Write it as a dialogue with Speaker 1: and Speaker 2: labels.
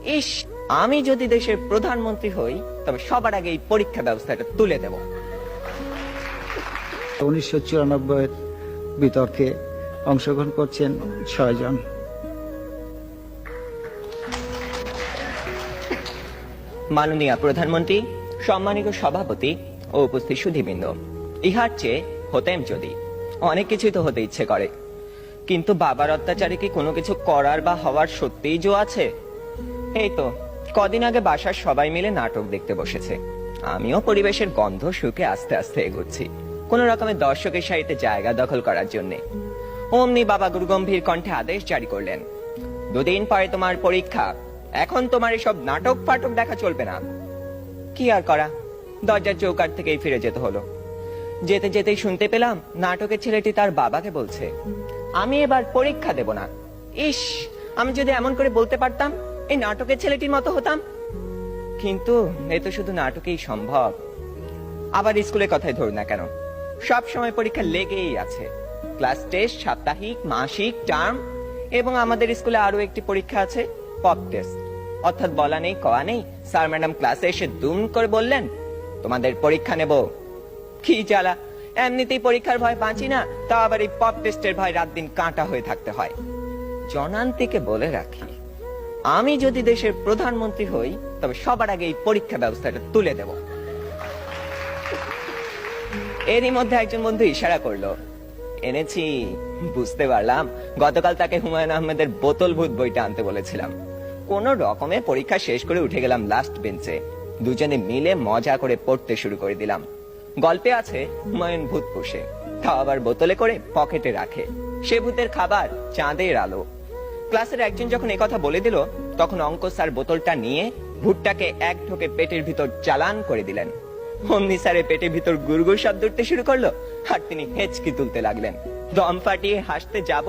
Speaker 1: ইস, আমি যদি দেশের প্রধানমন্ত্রী হই তবে সবার আগে এই পরীক্ষা ব্যবস্থাটা তুলে দেব।
Speaker 2: 1994 বিতর্কে অংশগ্রহণ করছেন 6 জন।
Speaker 1: মাননীয় প্রধানমন্ত্রী, সম্মানিত সভাপতি ও উপস্থিত সুধীবৃন্দ, ইহার চেয়ে হতেম যদি। অনেক কিছুই তো হতে ইচ্ছে করে, কিন্তু বাবার অত্যাচারে কি কোনো কিছু করার বা হওয়ার সত্যিই জো আছে? এই তো কদিন আগে বাসার সবাই মিলে নাটক দেখতে বসেছে। আমিও পরিবেশের গন্ধ শুকে আস্তে আস্তে এগোচ্ছি কোন রকমের দর্শকের সারিতে জায়গা দখল করার জন্য। অমনি বাবা গুরুগম্ভীর কণ্ঠে আদেশ জারি করলেন, 2 দিন পরে তোমার পরীক্ষা, এখন তোমার এসব নাটক ফাটক দেখা চলবে না। কি আর করা, দরজার চৌকাঠ থেকেই ফিরে যেতে হলো। যেতে যেতেই শুনতে পেলাম নাটকের ছেলেটি তার বাবাকে বলছে, আমি এবার পরীক্ষা দেব না। ইস, আমি যদি এমন করে বলতে পারতাম, এই নাটকের ছেলেটির মতো হতাম। কিন্তু এ তো শুধু নাটকেই সম্ভব। আবার স্কুলের কথাই ধরুন না কেন, সব সময় পরীক্ষা লেগেই আছে। ক্লাস টেস্ট, সাপ্তাহিক, মাসিক, টার্ম, এবং আমাদের স্কুলে আরো একটি পরীক্ষা আছে, পপ টেস্ট। অর্থাৎ বলা নেই কওয়া নেই, স্যার ম্যাডাম ক্লাসে এসে দুম করে বললেন, তোমাদের পরীক্ষা নেব। কি জ্বালা, এমনিতেই পরীক্ষার ভয় বাঁচি না, তা আবার এই পপ টেস্টের ভয় রাত দিন কাঁটা হয়ে থাকতে হয়। জনান্তিকে বলে রাখি, আমি যদি দেশের প্রধানমন্ত্রী হই তবে সবার আগে এই পরীক্ষা ব্যবস্থাটা তুলে দেব। এরই মধ্যে একজন বন্ধু ইশারা করলো, এনেছি। বুঝতে পারলাম গতকাল তাকে হুমায়ুন আহমেদের বোতল ভূত বইটা আনতে বলেছিলাম। কোন রকমে পরীক্ষা শেষ করে উঠে গেলাম লাস্ট বেঞ্চে। দুজনে মিলে মজা করে পড়তে শুরু করে দিলাম। গল্পে আছে হুমায়ুন ভূত পোষে, তাও আবার বোতলে করে পকেটে রাখে। সে ভূতের খাবার চাঁদের আলো। ক্লাসের একজন যখন একথা বলে দিল, তখন অঙ্ক স্যার বোতলটা নিয়ে ভূতটাকে এক ঢোকে পেটের ভিতর চালান করে দিলেন। অমনি স্যারের পেটের ভিতর গুড়গুড় শব্দ উঠতে শুরু করলো, আর তিনি হেঁচকি তুলতে লাগলেন। দম ফাটিয়ে হাসতে যাব